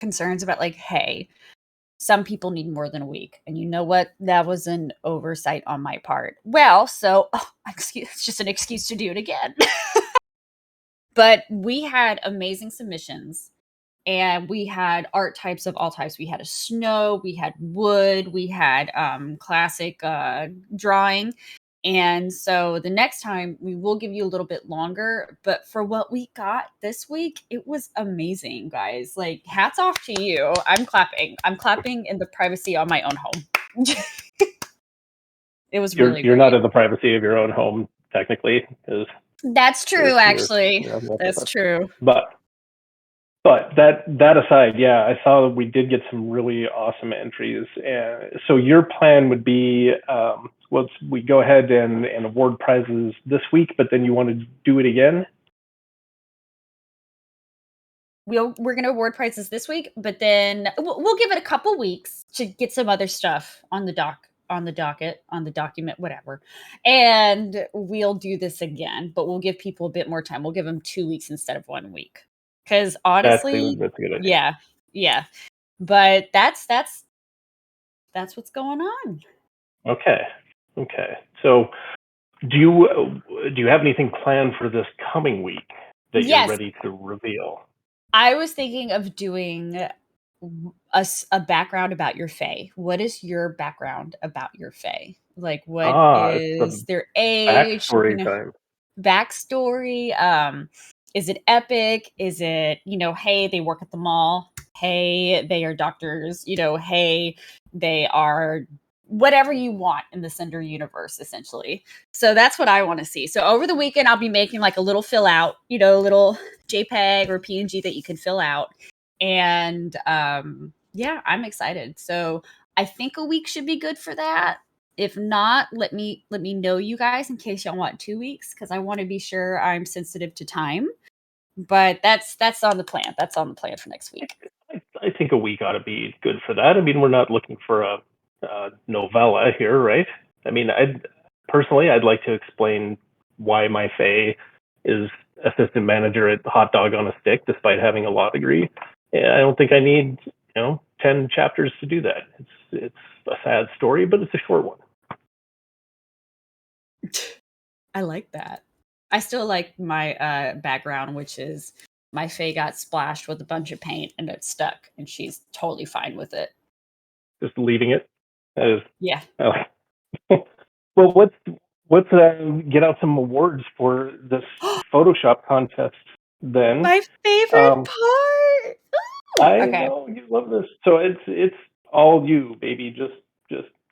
concerns about like, hey, some people need more than a week. And you know what? That was an oversight on my part. Well, so it's just an excuse to do it again. But we had amazing submissions and we had art types of all types. We had a snow, we had wood, we had classic drawing. And so the next time we will give you a little bit longer, but for what we got this week, it was amazing, guys. Like, hats off to you. I'm clapping. I'm clapping in the privacy of my own home. It was really You're great. not in the privacy of your own home, technically. That's true, actually. That's true. But that aside, yeah, I saw that we did get some really awesome entries. And so your plan would be, we go ahead and award prizes this week, but then you want to do it again? We're going to award prizes this week, but then we'll give it a couple weeks to get some other stuff on the docket, on the document, whatever. And we'll do this again, but we'll give people a bit more time. We'll give them 2 weeks instead of 1 week. Because honestly, that's a good idea. Yeah. But that's what's going on. Okay. So do you have anything planned for this coming week that you're ready to reveal? I was thinking of doing a background about your fae. What is your background about your fae? Like, what is their age? Backstory time. Backstory. Is it epic? Is it, hey, they work at the mall? Hey, they are doctors. Hey, they are whatever you want in the Cinder universe, essentially. So that's what I want to see. So over the weekend, I'll be making like a little fill out, a little JPEG or PNG that you can fill out. And yeah, I'm excited. So I think a week should be good for that. If not, let me know, you guys, in case y'all want 2 weeks, because I want to be sure I'm sensitive to time. But that's on the plan. That's on the plan for next week. I think a week ought to be good for that. I mean, we're not looking for a novella here, right? I mean, I'd like to explain why my fae is assistant manager at Hot Dog on a Stick, despite having a law degree. And I don't think I need 10 chapters to do that. It's a sad story, but it's a short one. I like that. I still like my background, which is my fae got splashed with a bunch of paint and it stuck, and she's totally fine with it. Just leaving it. Yeah. Well, let's get out some awards for this Photoshop contest then. My favorite part. I know you love this. So it's all you, baby. Just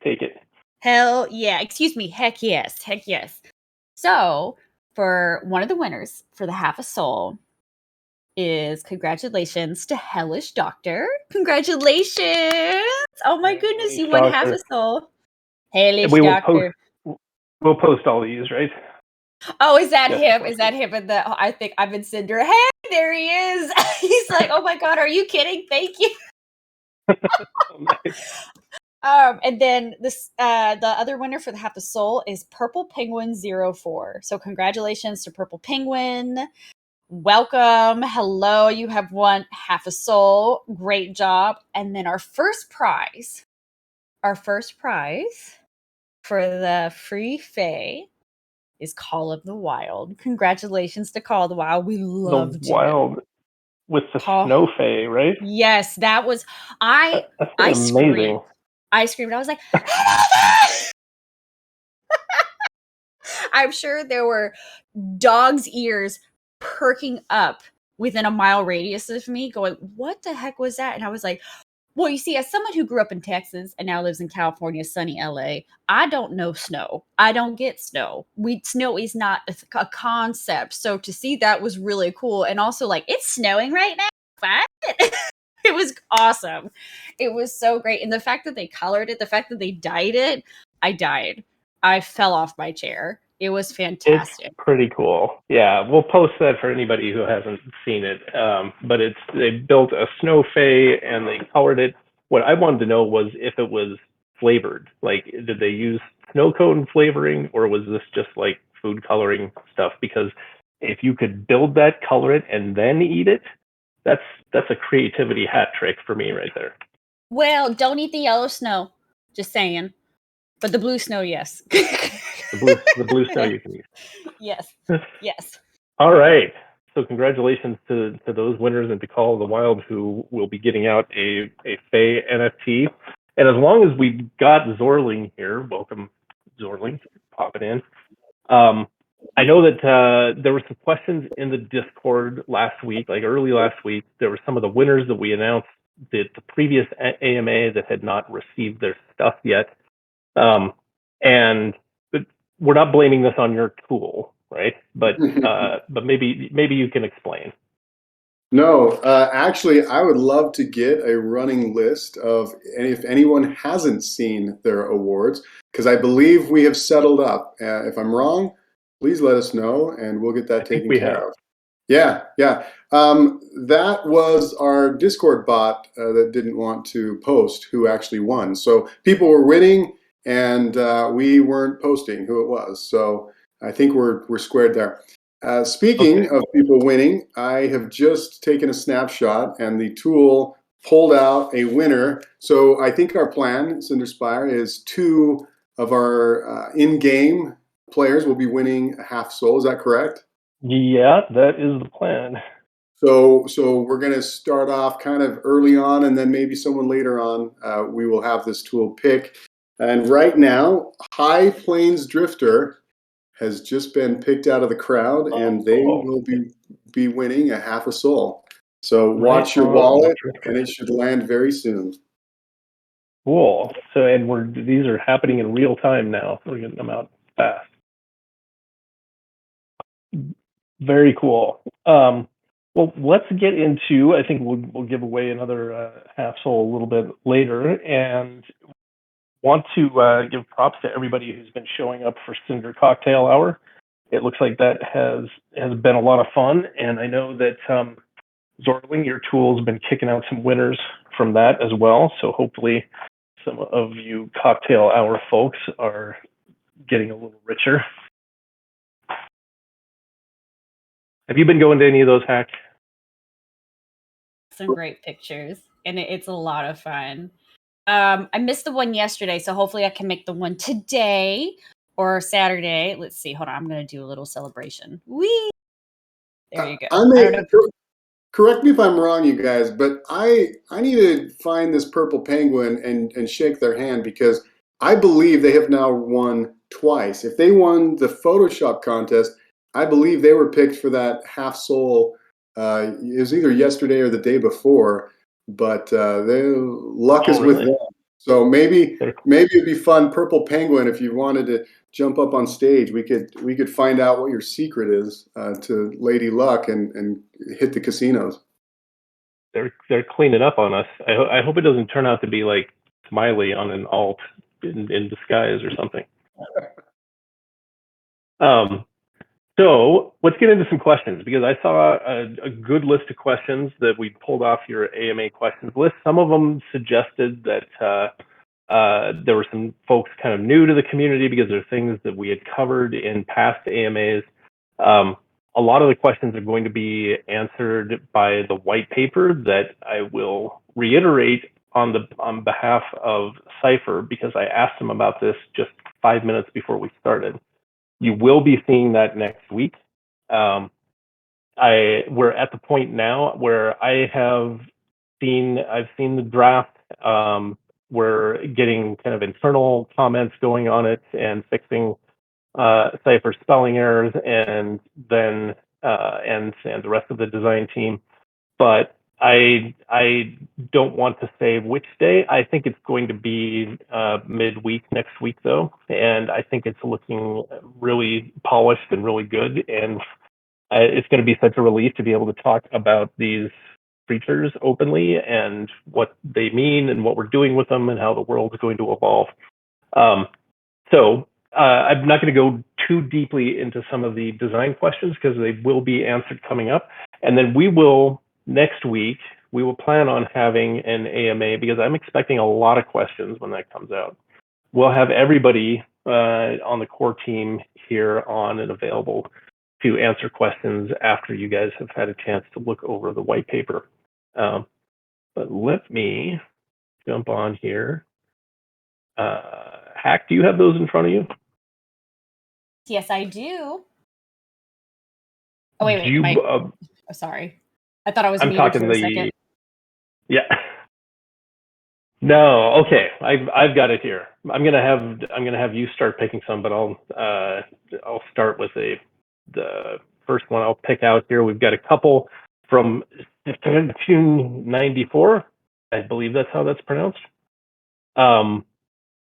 take it. Hell yeah. Excuse me. Heck yes. Heck yes. So for one of the winners for the half a soul is congratulations to Hellish Doctor. Congratulations. Oh my goodness, you won half a soul. Hellish Doctor. We'll post all these, right? Oh, is that him? Is that him? I think I'm in Cinder. Hey, there he is. He's like, oh my God, are you kidding? Thank you. Nice. And then this the other winner for the half a soul is Purple Penguin 04. So congratulations to Purple Penguin. Welcome. Hello. You have won half a soul. Great job. And then our first prize for the free fae is Call of the Wild. Congratulations to Call of the Wild. We loved the Wild it. With the snow fae, right? Yes, that was I amazing. I screamed. I was like, I'm sure there were dogs' ears perking up within a mile radius of me going, what the heck was that? And I was like, well, you see, as someone who grew up in Texas and now lives in California, sunny LA, I don't know snow. I don't get snow. Snow is not a concept. So to see that was really cool. And also, like, it's snowing right now. What? It was awesome. It was so great. And the fact that they colored it, the fact that they dyed it, I died. I fell off my chair. It was fantastic. It's pretty cool. Yeah, we'll post that for anybody who hasn't seen it. But they built a snow fae and they colored it. What I wanted to know was if it was flavored. Like, did they use snow cone flavoring, or was this just like food coloring stuff? Because if you could build that, color it, and then eat it, that's a creativity hat trick for me right there. Well, don't eat the yellow snow. Just saying. But the blue snow, yes. The blue snow you can use. Yes. Yes. All right. So congratulations to those winners and to Call of the Wild, who will be getting out a Fae NFT. And as long as we got Zorling here, welcome Zorling, popping in. I know that there were some questions in the Discord last week, like early last week. There were some of the winners that we announced the previous AMA that had not received their stuff yet. And but we're not blaming this on your tool, right? But maybe you can explain. No, actually, I would love to get a running list of if anyone hasn't seen their awards, because I believe we have settled up. If I'm wrong, please let us know, and we'll get that taken care of. Yeah, yeah. That was our Discord bot that didn't want to post who actually won. So people were winning, and we weren't posting who it was. So I think we're squared there. Speaking of people winning, I have just taken a snapshot, and the tool pulled out a winner. So I think our plan, Cinderspire, is 2 of our in-game players will be winning a half soul. Is that correct? Yeah, that is the plan. So we're going to start off kind of early on, and then maybe someone later on we will have this tool pick. And right now, High Plains Drifter has just been picked out of the crowd, and they will be winning a half a soul. So watch your wallet, and it should land very soon. Cool. So, and these are happening in real time now. We're getting them out fast. Very cool. Well, let's get into. I think we'll give away another half soul a little bit later, and want to give props to everybody who's been showing up for Cinder Cocktail Hour. It looks like that has been a lot of fun, and I know that Zorling, your tool, has been kicking out some winners from that as well. So hopefully, some of you Cocktail Hour folks are getting a little richer. Have you been going to any of those hacks? Some great pictures, and it's a lot of fun. I missed the one yesterday, so hopefully I can make the one today or Saturday. Let's see. Hold on. I'm going to do a little celebration. Whee! There you go. Correct me if I'm wrong, you guys, but I need to find this purple penguin and shake their hand, because I believe they have now won twice. If they won the Photoshop contest, I believe they were picked for that half soul. It was either yesterday or the day before, but their luck is with them. So maybe it'd be fun, Purple Penguin, if you wanted to jump up on stage, we could find out what your secret is to Lady Luck and hit the casinos. They're cleaning up on us. I hope it doesn't turn out to be like Smiley on an alt in disguise or something. So let's get into some questions, because I saw a good list of questions that we pulled off your AMA questions list. Some of them suggested that there were some folks kind of new to the community because they're things that we had covered in past AMAs. A lot of the questions are going to be answered by the white paper that I will reiterate on behalf of Cypher, because I asked them about this just 5 minutes before we started. You will be seeing that next week. We're at the point now where I've seen the draft. We're getting kind of internal comments going on it and fixing Cypher spelling errors, and then and the rest of the design team. But I don't want to say which day. I think it's going to be midweek next week, though, and I think it's looking really polished and really good. And it's going to be such a relief to be able to talk about these creatures openly and what they mean and what we're doing with them and how the world is going to evolve. So I'm not going to go too deeply into some of the design questions, because they will be answered coming up, and then next week, we will plan on having an AMA, because I'm expecting a lot of questions when that comes out. We'll have everybody on the core team here on and available to answer questions after you guys have had a chance to look over the white paper. But let me jump on here. Hack, do you have those in front of you? Yes, I do. Oh, wait, Do you, oh, sorry. I thought I was I'm muted talking for a second. yeah. No, okay. I've got it here. I'm gonna have you start picking some, but I'll start with the first one I'll pick out here. We've got a couple from 1994. I believe that's how that's pronounced.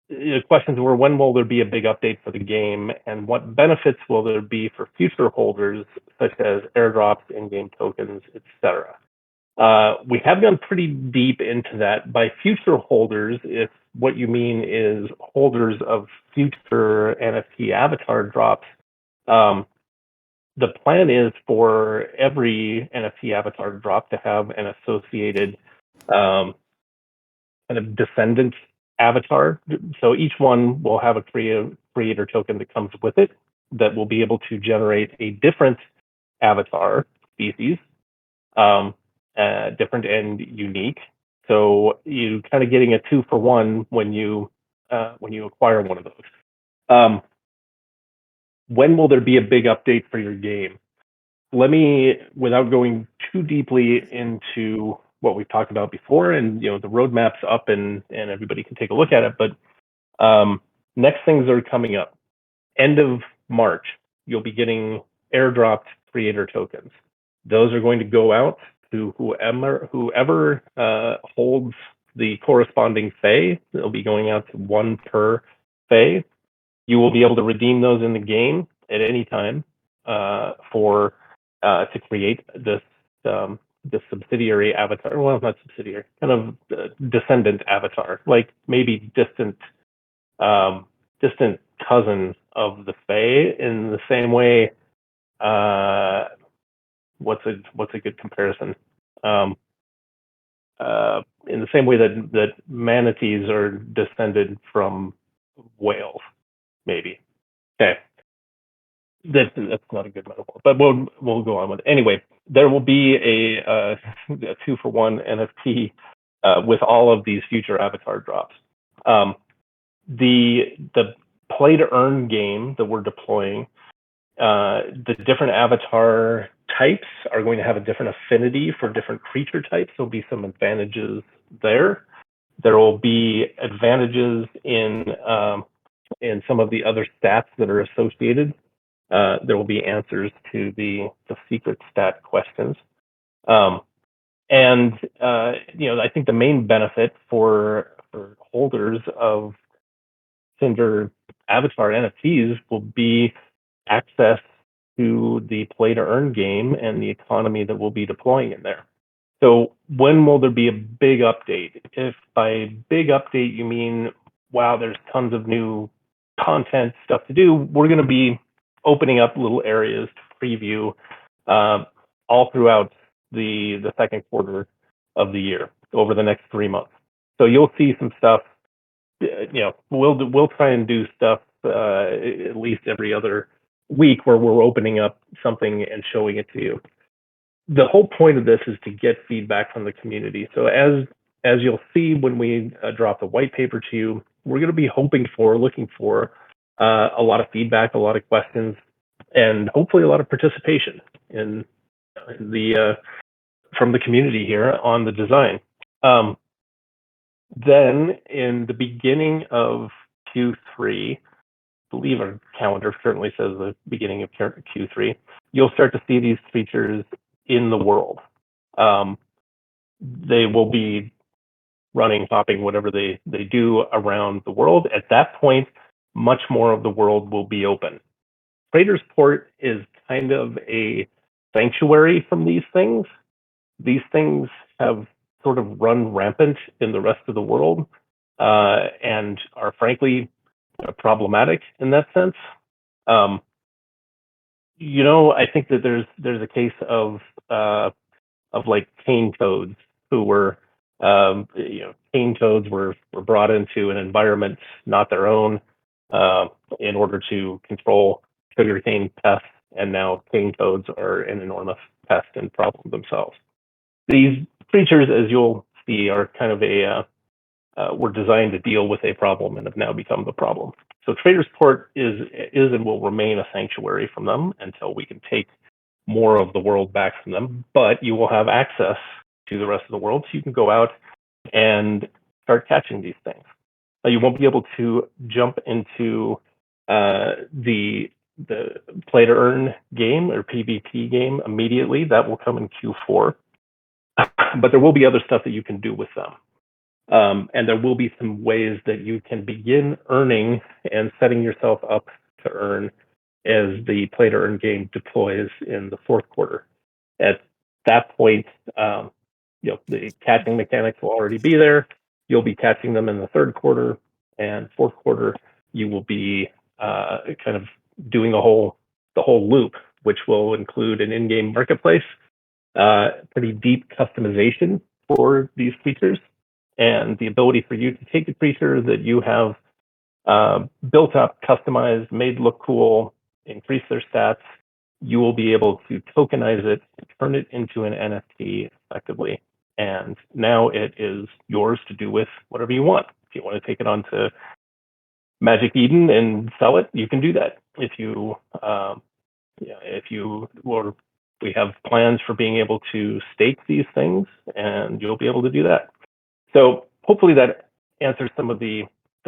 The questions were, when will there be a big update for the game, and what benefits will there be for future holders, such as airdrops, in-game tokens, etc. We have gone pretty deep into that. By future holders, if what you mean is holders of future NFT avatar drops, the plan is for every NFT avatar drop to have an associated kind of descendant avatar. So each one will have a creator token that comes with it that will be able to generate a different avatar species, different and unique. So you kind of getting a 2-for-1 when you acquire one of those. When will there be a big update for your game? Let me, without going too deeply into what we've talked about before, and the roadmap's up and everybody can take a look at it. But next things are coming up. End of March, you'll be getting airdropped creator tokens. Those are going to go out to whoever holds the corresponding Fae. They'll be going out to one per Fae. You will be able to redeem those in the game at any time to create this subsidiary avatar. Well, not subsidiary, kind of descendant avatar, like maybe distant cousin of the Fae. In the same way, what's a good comparison? In the same way that manatees are descended from whales, maybe. Okay, that's not a good metaphor, but we'll go on with it. Anyway, there will be a 2-for-1 NFT with all of these future avatar drops. The play to earn game that we're deploying, the different avatar types are going to have a different affinity for different creature types. There'll be some advantages there. There will be advantages in some of the other stats that are associated. There will be answers to the secret stat questions. And I think the main benefit for holders of Cinder avatar NFTs will be access to the play to earn game and the economy that we'll be deploying in there. So when will there be a big update? If by big update you mean, wow, there's tons of new content stuff to do, we're going to be opening up little areas to preview all throughout the second quarter of the year over the next 3 months. So you'll see some stuff. We'll try and do stuff at least every other week where we're opening up something and showing it to you. The whole point of this is to get feedback from the community. So as you'll see when we drop the white paper to you, we're going to be looking for a lot of feedback, a lot of questions, and hopefully a lot of participation in from the community here on the design. Then in the beginning of Q3, I believe our calendar certainly says the beginning of Q3, you'll start to see these features in the world. They will be running, hopping, whatever they do around the world. At that point, much more of the world will be open. Trader's Port is kind of a sanctuary from these things. These things have sort of run rampant in the rest of the world and are frankly problematic in that sense. I think that there's a case of like cane toads who were cane toads were brought into an environment not their own in order to control sugarcane pests, and now cane toads are an enormous pest and problem themselves. These creatures, as you'll see, are kind of were designed to deal with a problem and have now become the problem. So Trader's Port is and will remain a sanctuary from them until we can take more of the world back from them. But you will have access to the rest of the world, so you can go out and start catching these things. Now, you won't be able to jump into the play to earn game or PvP game immediately. That will come in Q4. But there will be other stuff that you can do with them. And there will be some ways that you can begin earning and setting yourself up to earn as the play to earn game deploys in the fourth quarter. At that point, the catching mechanics will already be there. You'll be catching them in the third quarter, and fourth quarter you will be kind of doing the whole loop, which will include an in-game marketplace, pretty deep customization for these creatures, and the ability for you to take a creature that you have built up, customized, made look cool, increase their stats. You will be able to tokenize it, turn it into an NFT effectively, and now it is yours to do with whatever you want. If you want to take it onto Magic Eden and sell it, you can do that. We have plans for being able to stake these things, and you'll be able to do that. So hopefully that answers some of the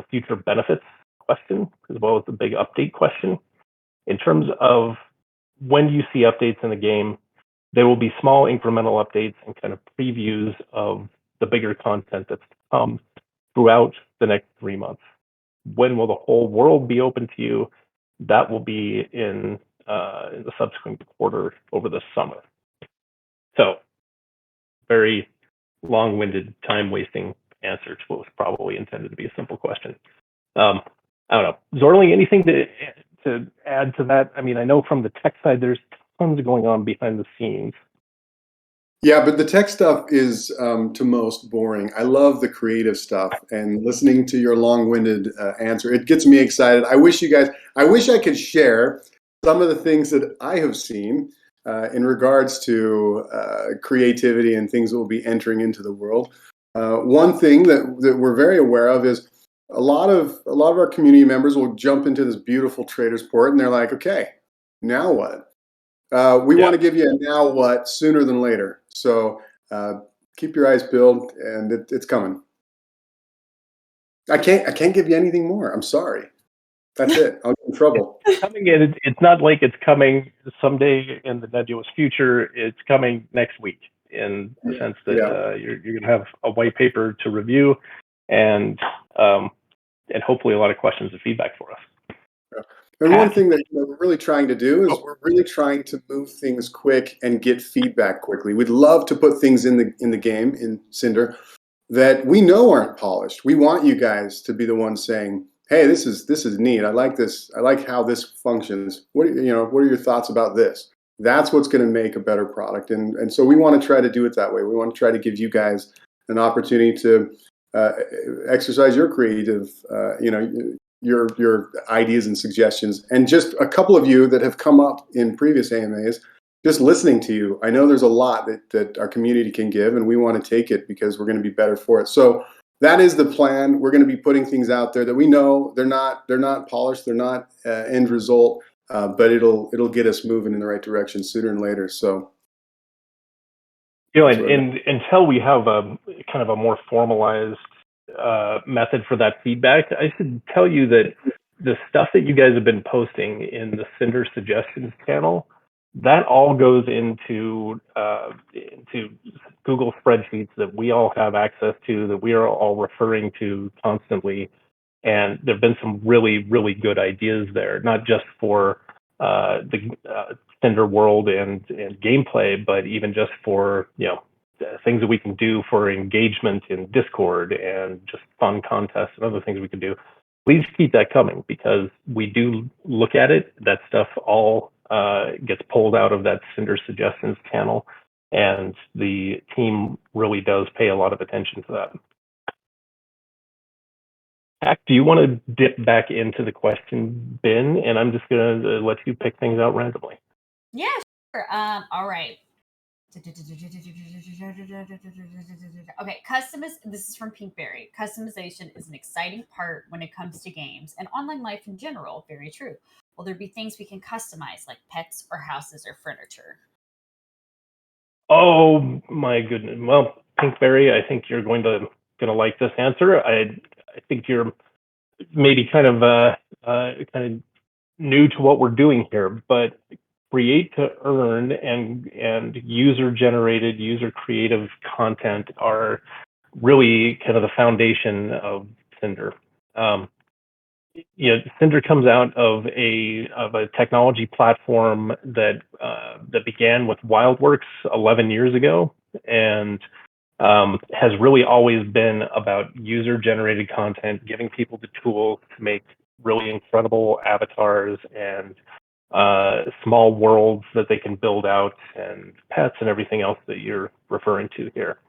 future benefits question, as well as the big update question. In terms of when you see updates in the game, there will be small incremental updates and kind of previews of the bigger content that's to come throughout the next 3 months. When will the whole world be open to you? That will be in the subsequent quarter over the summer. So, very long-winded, time-wasting answer to what was probably intended to be a simple question. I don't know. Zorling, anything to add to that? I mean, I know from the tech side, there's tons going on behind the scenes. Yeah, but the tech stuff is to most boring. I love the creative stuff, and listening to your long-winded answer, it gets me excited. I wish I could share some of the things that I have seen in regards to creativity and things that will be entering into the world. One thing that we're very aware of is a lot of our community members will jump into this beautiful Trader's Port, and they're like, okay, now what? We want to give you a now what sooner than later. So keep your eyes peeled, and it's coming. I can't give you anything more. I'm sorry. That's it. I'll get in trouble. It's coming in. It's not like it's coming someday in the nebulous future. It's coming next week, in the sense that you're going to have a white paper to review, and hopefully a lot of questions and feedback for us. And one thing that we're really trying to do is we're really trying to move things quick and get feedback quickly. We'd love to put things in the game in Cinder that we know aren't polished. We want you guys to be the ones saying, "Hey, this is neat. I like this. I like how this functions. What are your thoughts about this?" That's what's going to make a better product. And so we want to try to do it that way. We want to try to give you guys an opportunity to exercise your creative, your ideas and suggestions. And just a couple of you that have come up in previous AMAs, just listening to you, I know there's a lot that our community can give, and we want to take it because we're going to be better for it. So that is the plan. We're going to be putting things out there that we know they're not polished, they're not end result, but it'll get us moving in the right direction sooner and later. So, and until we have a kind of a more formalized method for that feedback, I should tell you that the stuff that you guys have been posting in the Cinder suggestions channel, that all goes into Google spreadsheets that we all have access to, that we are all referring to constantly. And there've been some really, really good ideas there, not just for the Cinder world and gameplay, but even just for things that we can do for engagement in Discord and just fun contests and other things we can do. Please keep that coming, because we do look at it. That stuff all gets pulled out of that Cinder suggestions channel, and the team really does pay a lot of attention to that. Hack, do you want to dip back into the question bin, and I'm just going to let you pick things out randomly? Yeah, sure. All right. Okay, this is from Pinkberry. Customization is an exciting part when it comes to games and online life in general. Very true. Will there be things we can customize, like pets or houses or furniture? Oh my goodness. Well, Pinkberry, I think you're going to like this answer. I think you're maybe kind of new to what we're doing here, but create to earn and user generated, user creative content are really kind of the foundation of Cinder. Cinder comes out of a technology platform that began with WildWorks 11 years ago, and has really always been about user generated content, giving people the tools to make really incredible avatars and small worlds that they can build out, and pets and everything else that you're referring to here.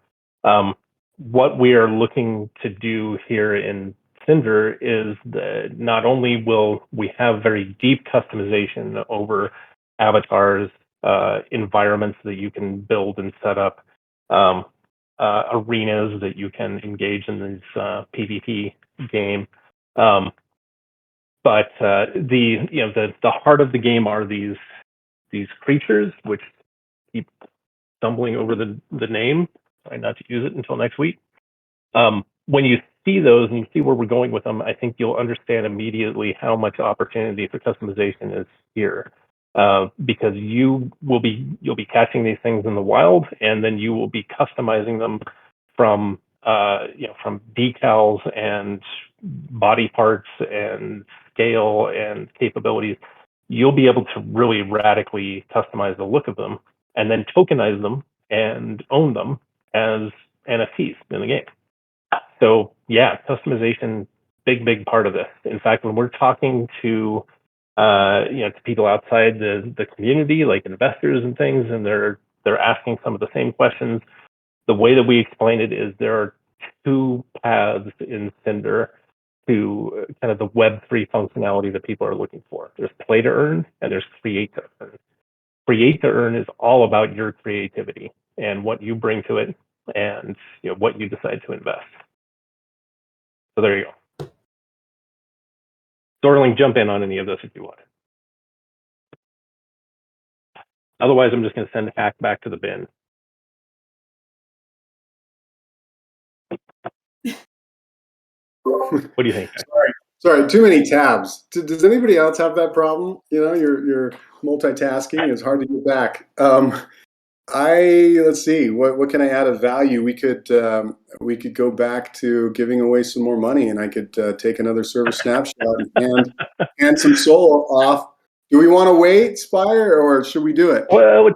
What we are looking to do here in Cinder is that not only will we have very deep customization over avatars, environments that you can build and set up, arenas that you can engage in this PvP game. But the heart of the game are these creatures, which keep stumbling over the name. Try not to use it until next week. When you see those and you see where we're going with them, I think you'll understand immediately how much opportunity for customization is here. Because you'll be catching these things in the wild, and then you will be customizing them from from decals and body parts and scale and capabilities. You'll be able to really radically customize the look of them, and then tokenize them and own them as NFTs in the game. So yeah, customization, big part of this. In fact, when we're talking to to people outside the community, like investors and things, and they're asking some of the same questions, the way that we explain it is there are two paths in Cinder to kind of the Web3 functionality that people are looking for. There's play to earn and there's create to earn. Create to earn is all about your creativity and what you bring to it, and what you decide to invest. So there you go. Dorling, jump in on any of this if you want. Otherwise, I'm just going to send Hack back to the bin. What do you think? Sorry, too many tabs. Does anybody else have that problem? You're multitasking. It's hard to get back. Let's see. What can I add of value? We could go back to giving away some more money, and I could take another server snapshot and hand some soul off. Do we want to wait, Spire, or should we do it? Well,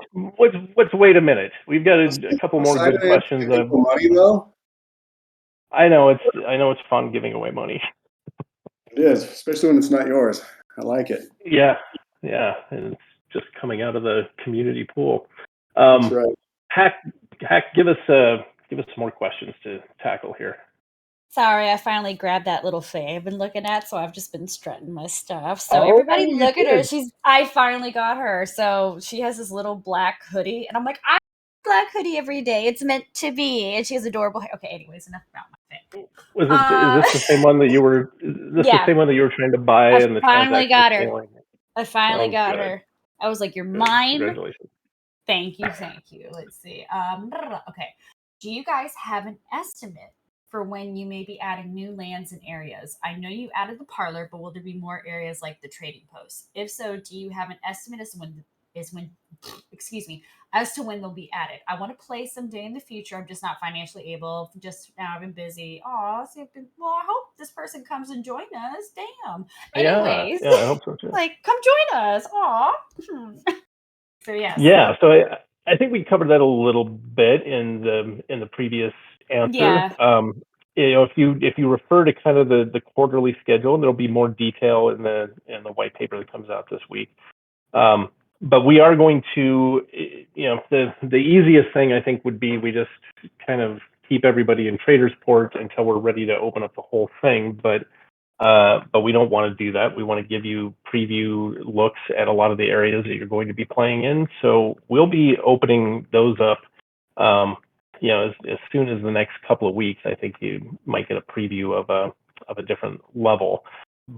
let's wait a minute. We've got a couple more good questions. Money though. I know it's fun giving away money. It is, especially when it's not yours. I like it. Yeah, and it's just coming out of the community pool. That's right. Hack, give us some more questions to tackle here. Sorry, I finally grabbed that little thing I've been looking at, so I've just been strutting my stuff. So everybody look at her. I finally got her. So she has this little black hoodie, and I'm like, I wear black hoodie every day. It's meant to be. And she has adorable hair. Okay, anyways, enough about my thing. Is this the same one that you were? The same one that you were trying to buy? I finally got her. I finally got her. I was like, "You're mine." Congratulations. Thank you. Let's see. Okay. Do you guys have an estimate for when you may be adding new lands and areas? I know you added the parlor, but will there be more areas like the trading post? If so, do you have an estimate as to when they'll be added? I want to play someday in the future. I'm just not financially able. Just now I've been busy. I hope this person comes and join us. Damn. Anyways, I hope so too. Like, come join us. So yes. Yeah. So I think we covered that a little bit in the previous answer. Yeah. If you refer to kind of the quarterly schedule, there'll be more detail in the white paper that comes out this week. But we are going to, the easiest thing I think would be we just kind of keep everybody in Trader's Port until we're ready to open up the whole thing. But but we don't want to do that. We want to give you preview looks at a lot of the areas that you're going to be playing in. So we'll be opening those up, as soon as the next couple of weeks. I think you might get a preview of a different level.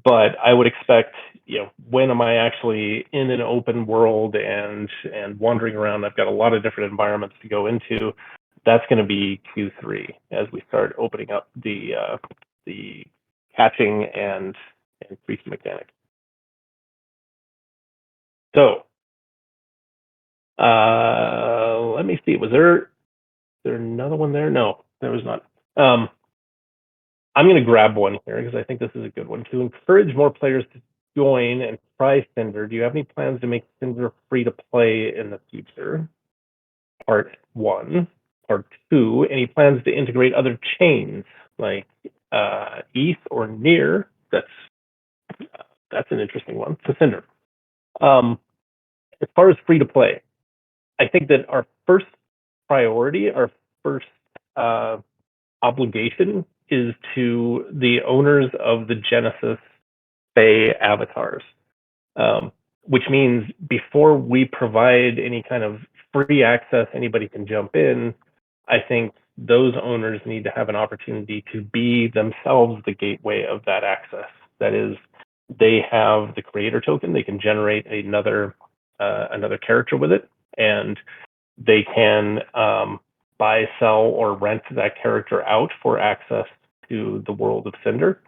But I would expect, when am I actually in an open world and wandering around? I've got a lot of different environments to go into. That's going to be Q3 as we start opening up the catching and increased mechanic. So let me see. Was there another one there? No, there was not. I'm going to grab one here because I think this is a good one. To encourage more players to join and try Cinder, do you have any plans to make Cinder free to play in the future? Part 1. Part 2, any plans to integrate other chains like ETH or Near? That's an interesting one. To Cinder. As far as free to play, I think that our first priority, our first obligation is to the owners of the Genesis Fae avatars, which means before we provide any kind of free access, anybody can jump in. I think those owners need to have an opportunity to be themselves the gateway of that access. That is, they have the creator token. They can generate another character with it, and they can buy, sell, or rent that character out for access to the world of Cinder.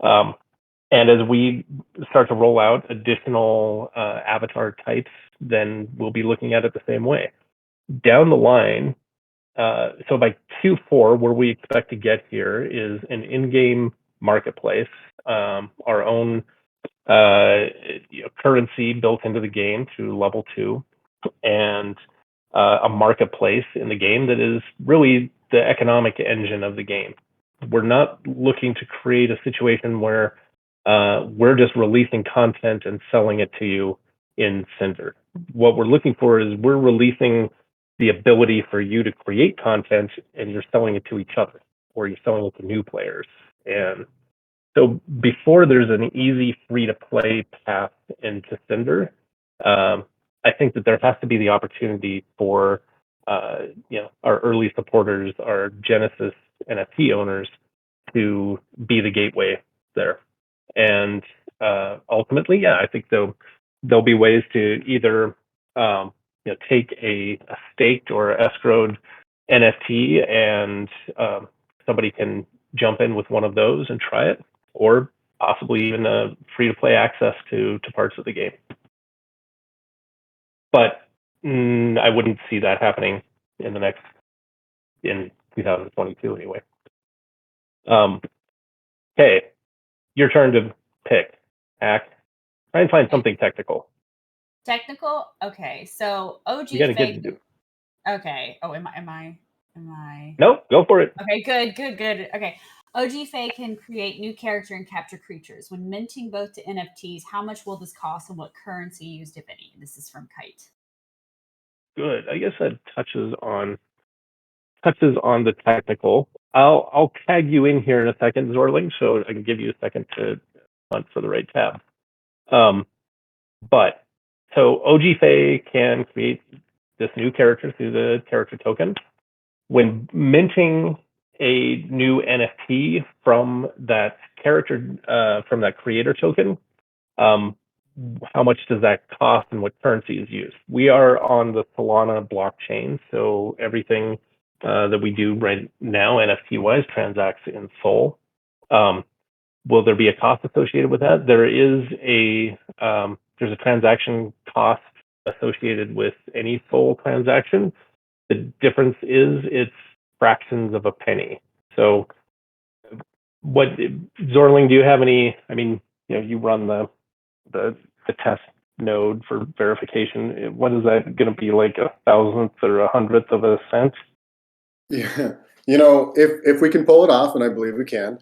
And as we start to roll out additional avatar types, then we'll be looking at it the same way. Down the line, so by Q4, where we expect to get here is an in-game marketplace, our own currency built into the game through level 2, and a marketplace in the game that is really the economic engine of the game. We're not looking to create a situation where we're just releasing content and selling it to you in Cinder. What we're looking for is we're releasing the ability for you to create content, and you're selling it to each other, or you're selling it to new players. And so before there's an easy free-to-play path into Cinder, I think that there has to be the opportunity for our early supporters, our Genesis NFT owners, to be the gateway there. And ultimately, I think there'll be ways to either take a staked or escrowed NFT, and somebody can jump in with one of those and try it, or possibly even a free-to-play access to parts of the game. But I wouldn't see that happening in 2022 anyway. Okay, your turn to pick. Act. Try and find something technical. Technical? Okay, so OG You got a Fae. good to do. Okay. Oh, am I? No, go for it. Okay, good. Okay. OG Fae can create new character and capture creatures. When minting both to NFTs, how much will this cost and what currency used, if any? This is from Kite. Good. I guess that touches on the technical. I'll tag you in here in a second, Zorling, so I can give you a second to hunt for the right tab. But so OG Fae can create this new character through the character token. When minting a new NFT from that character, from that creator token, how much does that cost and what currency is used? We are on the Solana blockchain, so everything that we do right now, NFT-wise, transacts in Sol. Will there be a cost associated with that? There's a transaction cost associated with any Sol transaction. The difference is it's fractions of a penny. So, what, Zorling, do you have any? I mean, you run the test node for verification. What is that going to be, like a thousandth or 100th of a cent? Yeah, if we can pull it off, and I believe we can,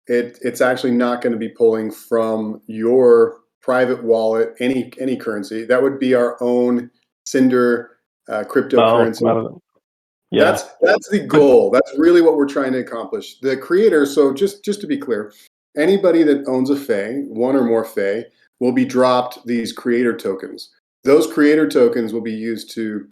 it's actually not going to be pulling from your private wallet any currency. That would be our own Cinder cryptocurrency. Oh, yeah. That's the goal. That's really what we're trying to accomplish. The creator, so just to be clear, anybody that owns a Fae, one or more Fae, will be dropped these creator tokens. Those creator tokens will be used to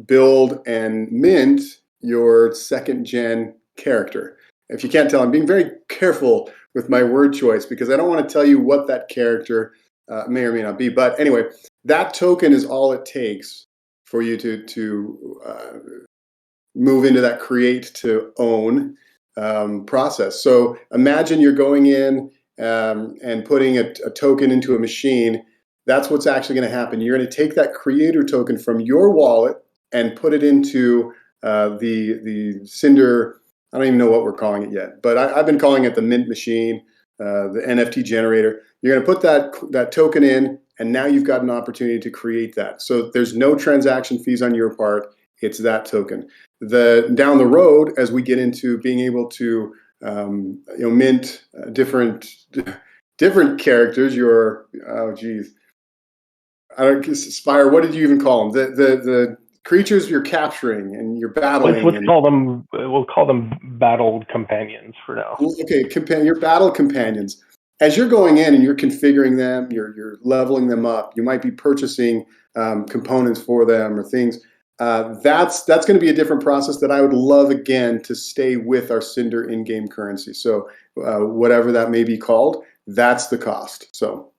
build and mint your second gen character. If you can't tell, I'm being very careful with my word choice because I don't want to tell you what that character may or may not be. But anyway, that token is all it takes for you to move into that create to own process. So imagine you're going in and putting a token into a machine. That's what's actually going to happen. You're going to take that creator token from your wallet and put it into the Cinder. I don't even know what we're calling it yet, but I've been calling it the mint machine, the NFT generator. You're going to put that token in, and now you've got an opportunity to create that. So there's no transaction fees on your part. It's that token. Down the road, as we get into being able to mint different characters, your I don't Spire. What did you even call them? The creatures you're capturing and you're battling. We'll call them battle companions for now. Okay, your battle companions. As you're going in and you're configuring them, you're leveling them up. You might be purchasing components for them or things. That's going to be a different process that I would love again to stay with our Cinder in-game currency. So whatever that may be called, that's the cost. So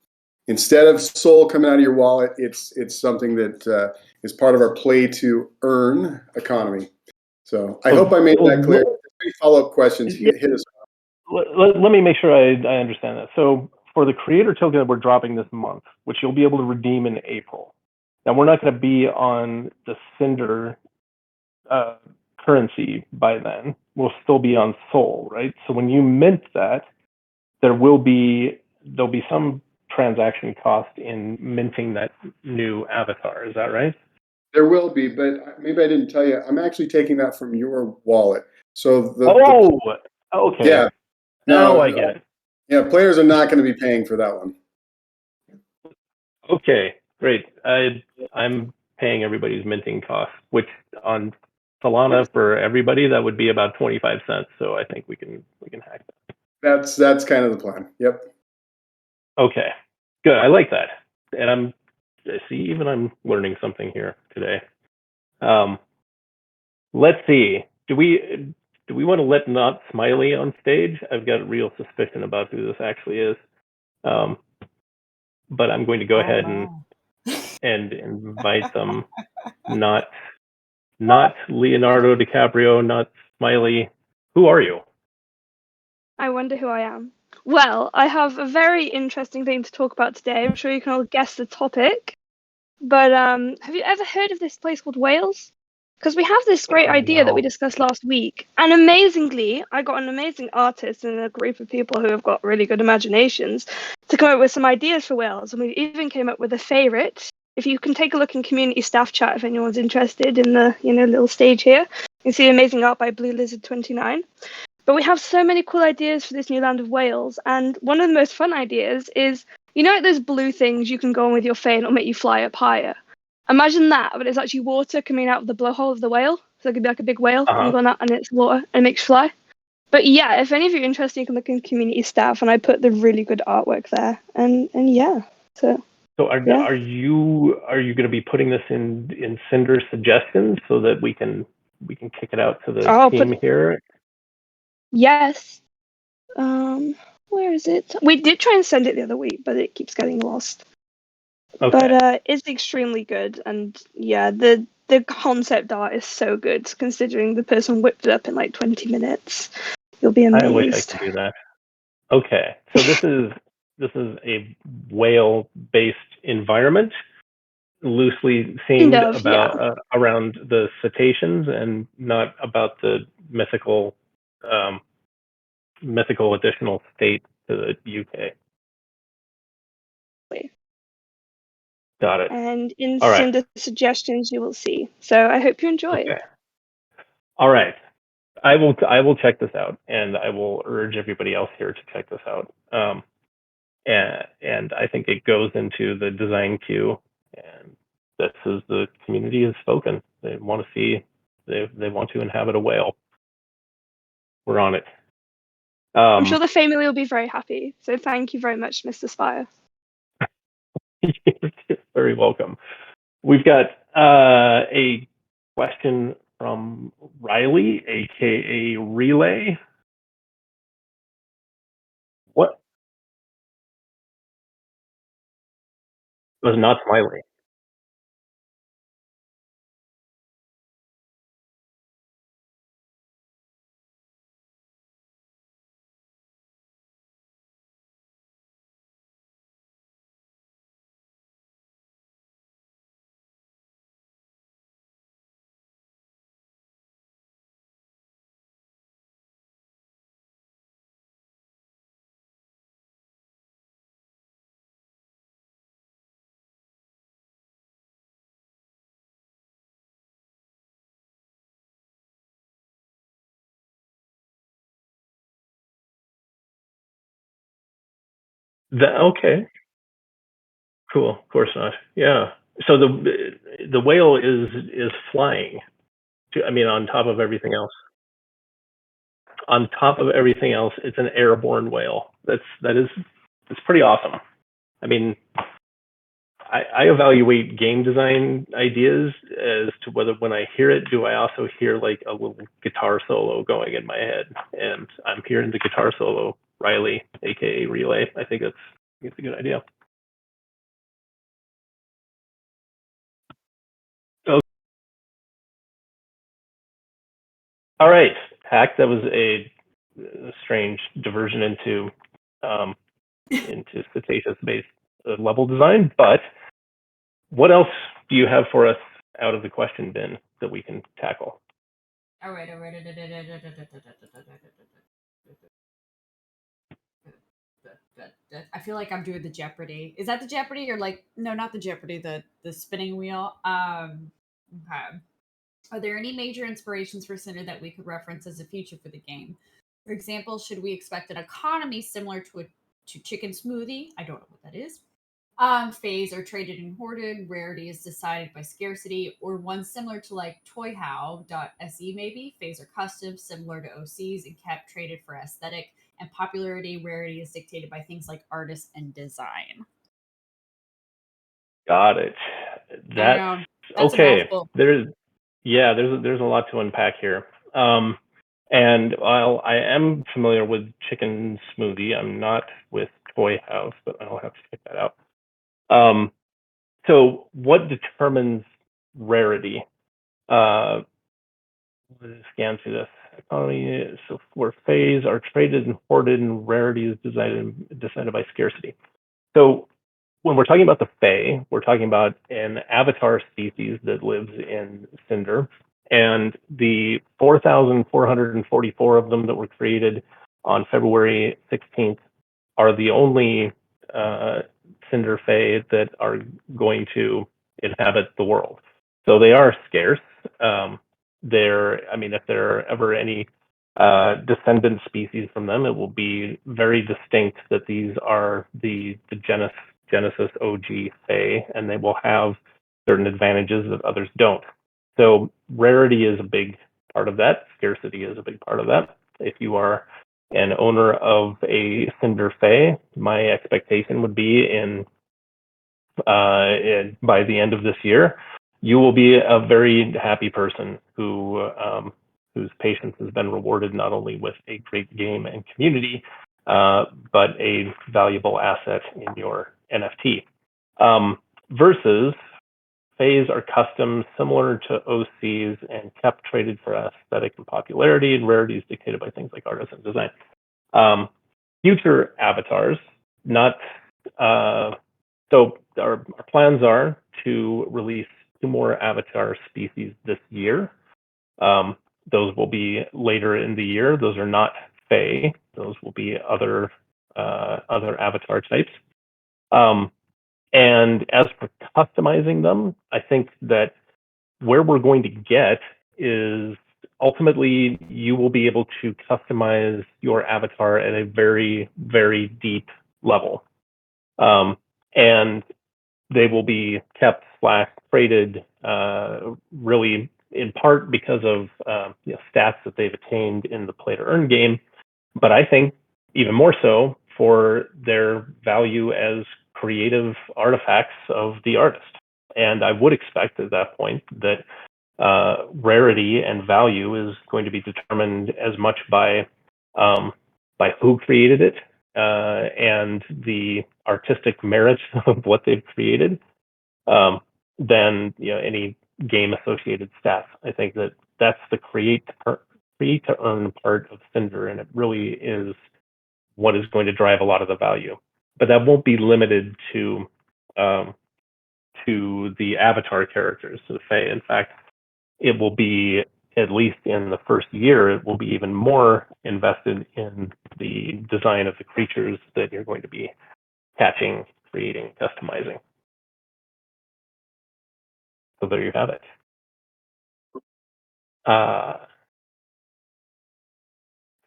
instead of Soul coming out of your wallet, it's something that is part of our play to earn economy. So I hope I made that clear. Any follow-up questions, hit us. Let me make sure I understand that. So for the creator token that we're dropping this month, which you'll be able to redeem in April. Now we're not going to be on the Cinder currency by then. We'll still be on Soul, right? So when you mint that, there'll be some transaction cost in minting that new avatar. Is that right? There will be, but maybe I didn't tell you. I'm actually taking that from your wallet. So okay. Yeah. Now I get it. Yeah, players are not going to be paying for that one. Okay, great. I'm paying everybody's minting costs, which on Solana for everybody that would be about 25 cents. So I think we can hack that. That's kind of the plan. Yep. Okay, good. I like that, and I'm learning something here today. Let's see. Do we want to let Not Smiley on stage? I've got a real suspicion about who this actually is. But I'm going to go ahead and invite them. Not Leonardo DiCaprio, not Smiley. Who are you? I wonder who I am. Well, I have a very interesting thing to talk about today. I'm sure you can all guess the topic. But have you ever heard of this place called Wales? Because we have this great idea that we discussed last week. And amazingly, I got an amazing artist and a group of people who have got really good imaginations to come up with some ideas for Wales. And we even came up with a favourite. If you can take a look in community staff chat, if anyone's interested in the little stage here, you can see amazing art by Blue Lizard 29. But we have so many cool ideas for this new land of Wales. And one of the most fun ideas is, like those blue things you can go on with your Fae and it'll make you fly up higher. Imagine that, but it's actually water coming out of the blowhole of the whale. So it could be like a big whale, and you go on that, and it's water, and it makes you fly. But yeah, if any of you are interested, you can look in community staff, and I put the really good artwork there. And yeah, so are you going to be putting this in Cinder suggestions so that we can kick it out to the team here? Yes. Where is it? We did try and send it the other week, but it keeps getting lost. Okay. But it's extremely good, and yeah, the concept art is so good. Considering the person whipped it up in like 20 minutes, you'll be amazed. I wish I could do that. Okay, so this is a whale-based environment, loosely themed about around the cetaceans, and not about the mythical additional state to the UK. Got it. And in Cinder suggestions, you will see. So I hope you enjoy. Okay. All right. I will check this out, and I will urge everybody else here to check this out. And I think it goes into the design queue, and this is the community has spoken. They want to see, they want to inhabit a whale. We're on it. I'm sure the family will be very happy. So thank you very much, Mr. Spire. You're very welcome. We've got a question from Riley, aka Relay. What was not Smiley? Okay, cool. Of course not. Yeah. So the whale is flying. I mean, on top of everything else. On top of everything else, it's an airborne whale. It's pretty awesome. I mean, I evaluate game design ideas as to whether when I hear it, do I also hear like a little guitar solo going in my head? And I'm hearing the guitar solo, Riley, aka Relay. I think it's a good idea. So, all right, Hack. That was a strange diversion into cetaceous-based level design, but what else do you have for us out of the question bin that we can tackle? All right. I feel like I'm doing the Jeopardy. Is that the Jeopardy or like no, not the Jeopardy, the spinning wheel? Okay. Are there any major inspirations for Cinder that we could reference as a future for the game? For example, should we expect an economy similar to Chicken Smoothie? I don't know what that is. Phase are traded and hoarded. Rarity is decided by scarcity, or one similar to like ToyHow.se maybe. Phase are custom, similar to OCs, and kept traded for aesthetic. And popularity, rarity is dictated by things like artists and design. Got it. I know. That's a Okay. mouthful. There's a lot to unpack here. And while I am familiar with Chicken Smoothie, I'm not with Toy House, but I'll have to check that out. So what determines rarity? Let's scan through this. Economy, so where phase are traded and hoarded, and rarity is decided by scarcity. So when we're talking about the Fae, we're talking about an avatar species that lives in Cinder, and the 4,444 of them that were created on February 16th are the only Cinder Fae that are going to inhabit the world. So they are scarce. If there are ever any descendant species from them, it will be very distinct that these are the Genesis OG Fae, and they will have certain advantages that others don't. So rarity is a big part of that. Scarcity is a big part of that. If you are an owner of a Cinder Fae, my expectation would be by the end of this year, you will be a very happy person whose patience has been rewarded not only with a great game and community, but a valuable asset in your NFT. Versus Faes are custom, similar to OCs, and kept traded for aesthetic and popularity, and rarity is dictated by things like artists and design. Future avatars, not so our plans are to release 2 more avatar species this year. Those will be later in the year. Those are not Fae. Those will be other avatar types. And as for customizing them, I think that where we're going to get is ultimately you will be able to customize your avatar at a very, very deep level. And they will be kept /traded really in part because of stats that they've attained in the play to earn game. But I think even more so for their value as creative artifacts of the artist. And I would expect at that point that rarity and value is going to be determined as much by who created it and the artistic merit of what they've created than any game associated stats. I think that's the create to earn part of Cinder, and it really is what is going to drive a lot of the value. But that won't be limited to the avatar characters, to the Fae. In fact, it will be, at least in the first year, it will be even more invested in the design of the creatures that you're going to be catching, creating, customizing. So there you have it.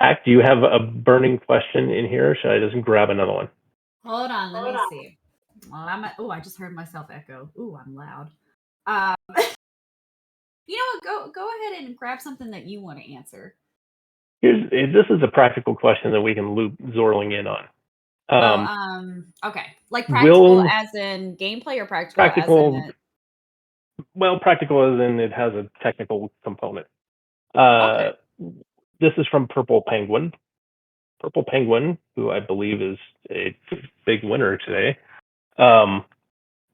Ack, do you have a burning question in here, or should I just grab another one? Hold on, let me see. Well, I just heard myself echo. Ooh, I'm loud. You know what? Go ahead and grab something that you want to answer. This is a practical question that we can loop Zorling in on. Okay. Like practical as in gameplay, or practical as in well, practical as in it has a technical component. Okay. This is from Purple Penguin. Purple Penguin, who I believe is a big winner today.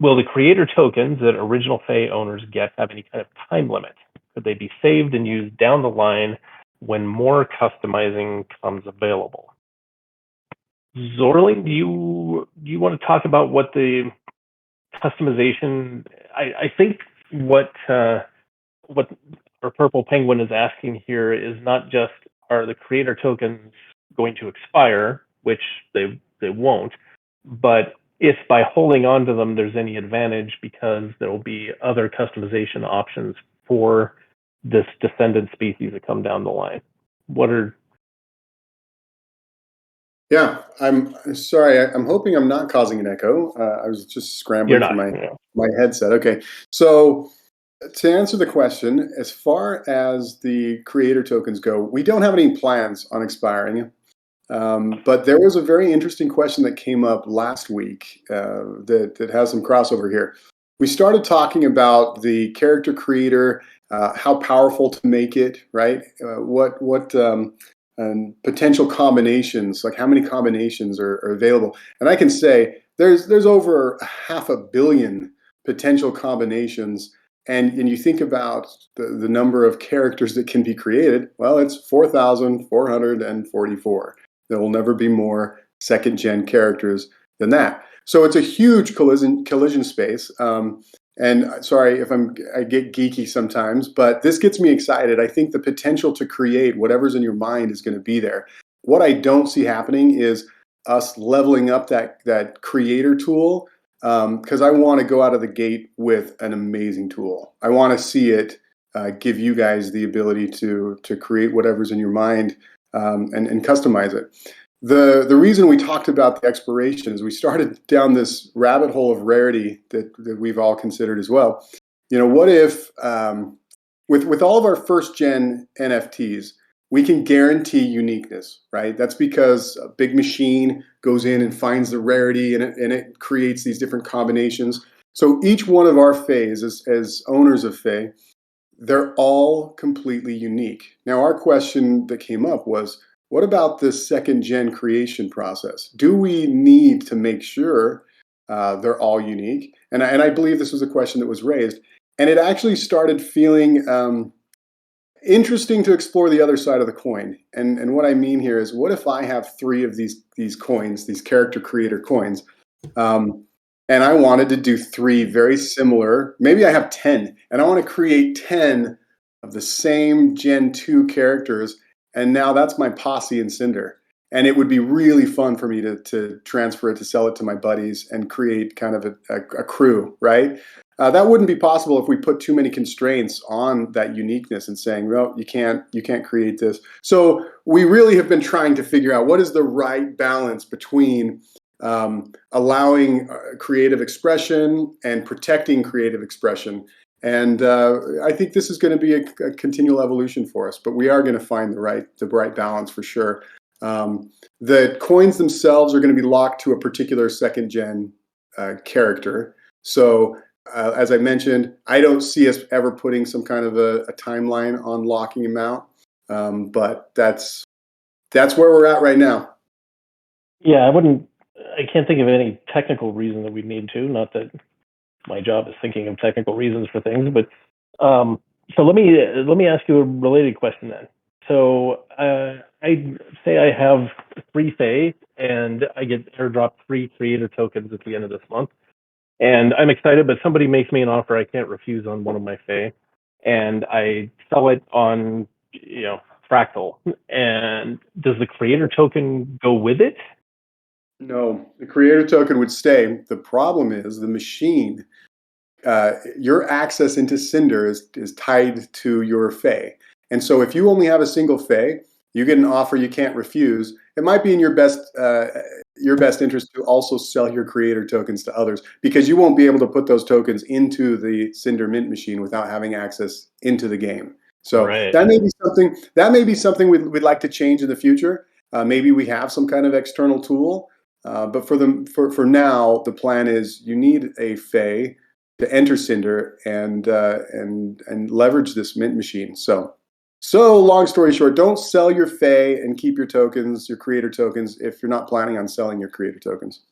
Will the creator tokens that original Fae owners get have any kind of time limit? Could they be saved and used down the line when more customizing comes available? Zorling, do you want to talk about what the customization? I think what our Purple Penguin is asking here is not just, are the creator tokens going to expire, which they won't, but if by holding on to them there's any advantage, because there will be other customization options for this descendant species that come down the line. Yeah, I'm sorry. I'm hoping I'm not causing an echo. I was just scrambling for my headset. Okay, so to answer the question, as far as the creator tokens go, we don't have any plans on expiring. But there was a very interesting question that came up last week that has some crossover here. We started talking about the character creator, how powerful to make it, right? What potential combinations, like how many combinations are available. And I can say there's over 500 million potential combinations. And you think about the number of characters that can be created, well, it's 4,444. There will never be more second-gen characters than that. So it's a huge collision space. And sorry if I get geeky sometimes, but this gets me excited. I think the potential to create whatever's in your mind is going to be there. What I don't see happening is us leveling up that creator tool, because I want to go out of the gate with an amazing tool. I want to see it give you guys the ability to create whatever's in your mind and customize it. The reason we talked about the expiration is we started down this rabbit hole of rarity that we've all considered as well. What if with all of our first gen NFTs, we can guarantee uniqueness, right? That's because a big machine goes in and finds the rarity and it creates these different combinations. So each one of our Faes, as owners of Fae, they're all completely unique. Now, our question that came up was, what about this second gen creation process? Do we need to make sure they're all unique? And I believe this was a question that was raised. And it actually started feeling interesting to explore the other side of the coin. And what I mean here is, what if I have 3 of these coins, these character creator coins, and I wanted to do 3 very similar, maybe I have 10, and I want to create 10 of the same Gen 2 characters, and now that's my posse in Cinder. And it would be really fun for me to transfer it, to sell it to my buddies, and create kind of a crew, right? That wouldn't be possible if we put too many constraints on that uniqueness and saying, well, you can't create this. So we really have been trying to figure out what is the right balance between allowing creative expression and protecting creative expression. And I think this is going to be a continual evolution for us, but we are going to find the right balance for sure. The coins themselves are going to be locked to a particular second gen character. So, as I mentioned, I don't see us ever putting some kind of a timeline on locking them out. But that's where we're at right now. Yeah, I can't think of any technical reason that we need to. Not that my job is thinking of technical reasons for things, but so let me ask you a related question then. So I say I have 3 Fae and I get airdropped 3 creator tokens at the end of this month, and I'm excited, but somebody makes me an offer I can't refuse on one of my Fae, and I sell it on Fractal. And does the creator token go with it? No, the creator token would stay. The problem is the machine. Your access into Cinder is tied to your Fae. And so if you only have a single Fae, you get an offer you can't refuse. It might be in your best interest to also sell your creator tokens to others, because you won't be able to put those tokens into the Cinder mint machine without having access into the game. So Right. that may be something we'd like to change in the future. Maybe we have some kind of external tool. But for now, the plan is you need a Fae to enter Cinder and leverage this mint machine. So long story short, don't sell your Fae and keep your tokens, your creator tokens, if you're not planning on selling your creator tokens.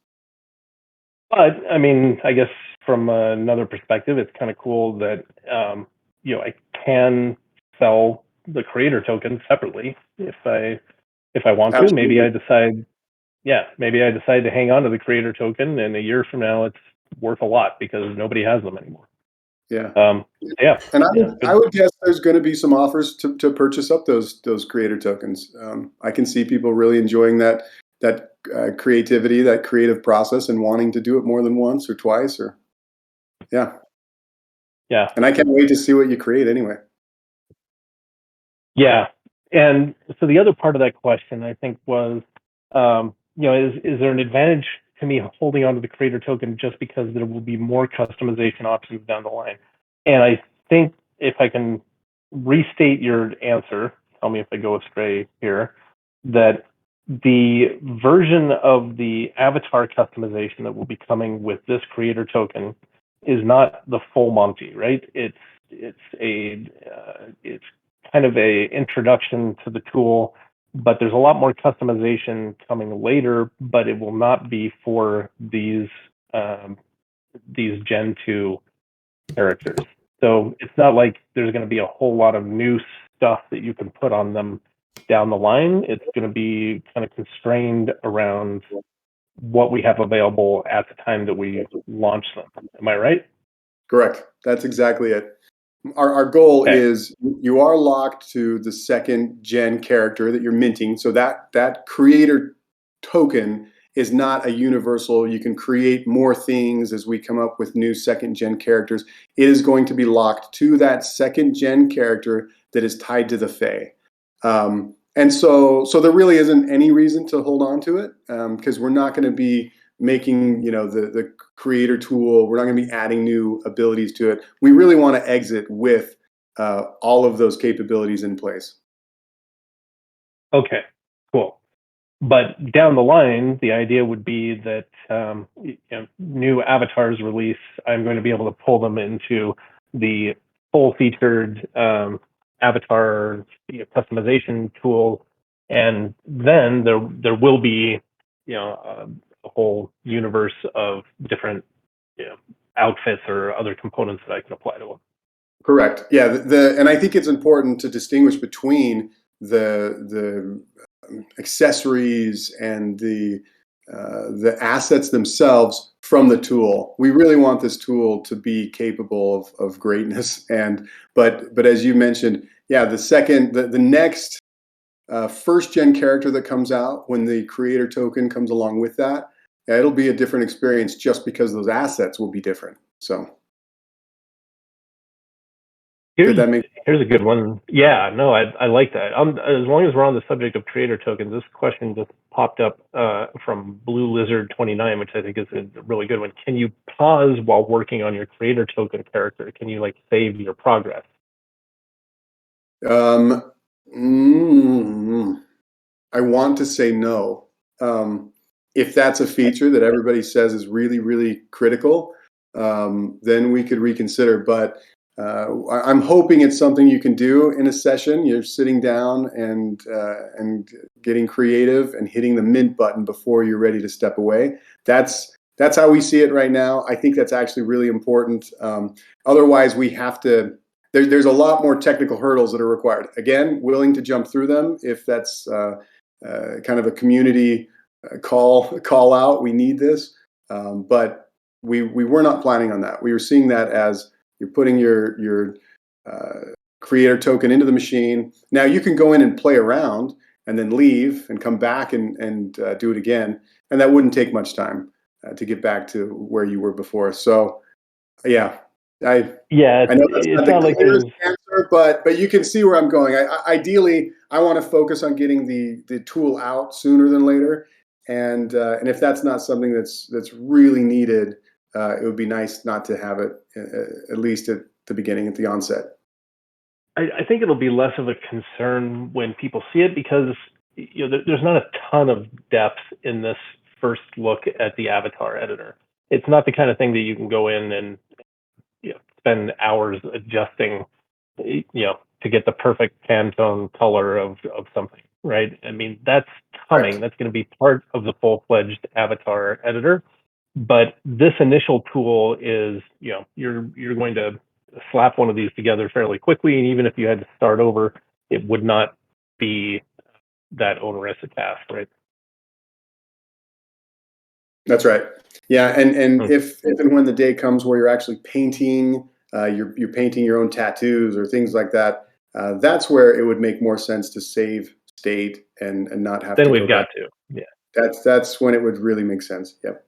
But I mean, I guess from another perspective, it's kind of cool that I can sell the creator token separately if I want to. Absolutely. Maybe I decide to hang on to the creator token, and a year from now, it's worth a lot because nobody has them anymore. Yeah. Yeah. And I would guess there's going to be some offers to purchase up those creator tokens. I can see people really enjoying that creativity, that creative process, and wanting to do it more than once or twice, or yeah. And I can't wait to see what you create anyway. Yeah. And so the other part of that question, I think, was, is there an advantage to me holding onto the creator token just because there will be more customization options down the line? And I think if I can restate your answer, tell me if I go astray here, that the version of the avatar customization that will be coming with this creator token is not the full Monty, right? It's kind of a introduction to the tool, but there's a lot more customization coming later, but it will not be for these Gen 2 characters. So it's not like there's going to be a whole lot of new stuff that you can put on them down the line. It's going to be kind of constrained around what we have available at the time that we launch them. Am I right? Correct. That's exactly it. Our goal is you are locked to the second gen character that you're minting. So that creator token is not a universal. You can create more things as we come up with new second gen characters. It is going to be locked to that second gen character that is tied to the Fae. And so there really isn't any reason to hold on to it, because we're not going to be making the creator tool. We're not going to be adding new abilities to it. We really want to exit with all of those capabilities in place. Okay, cool. But down the line, the idea would be that new avatars release, I'm going to be able to pull them into the full-featured avatar customization tool, and then there will be a whole universe of different outfits or other components that I can apply to them. Correct. Yeah. And I think it's important to distinguish between the accessories and the assets themselves from the tool. We really want this tool to be capable of greatness. But as you mentioned, yeah, the next first gen character that comes out, when the creator token comes along with that, it'll be a different experience just because those assets will be different. So here's a good one. Yeah, no, I like that. As long as we're on the subject of creator tokens, this question just popped up from Blue Lizard 29, which I think is a really good one. Can you pause while working on your creator token character? Can you save your progress? I want to say no. If that's a feature that everybody says is really, really critical, then we could reconsider. But I'm hoping it's something you can do in a session. You're sitting down and getting creative and hitting the mint button before you're ready to step away. That's how we see it right now. I think that's actually really important. Otherwise, we have to. There's a lot more technical hurdles that are required. Again, willing to jump through them if that's kind of a community call out. We need this, but we were not planning on that. We were seeing that as you're putting your creator token into the machine. Now you can go in and play around and then leave and come back and do it again, and that wouldn't take much time to get back to where you were before. So yeah. I know that's not the clearest answer, but you can see where I'm going. Ideally, I want to focus on getting the tool out sooner than later, and if that's not something that's really needed, it would be nice not to have it at least at the beginning, at the onset. I think it'll be less of a concern when people see it because there's not a ton of depth in this first look at the avatar editor. It's not the kind of thing that you can go in and spend hours adjusting, to get the perfect Pantone color of something, right? I mean, that's coming. Right. That's going to be part of the full-fledged avatar editor. But this initial tool is, you're going to slap one of these together fairly quickly, and even if you had to start over, it would not be that onerous a task, right? That's right. Yeah, and if and when the day comes where you're actually painting, you're painting your own tattoos or things like that, that's where it would make more sense to save state and not have then to. Then we've got to. Yeah. That's when it would really make sense. Yep.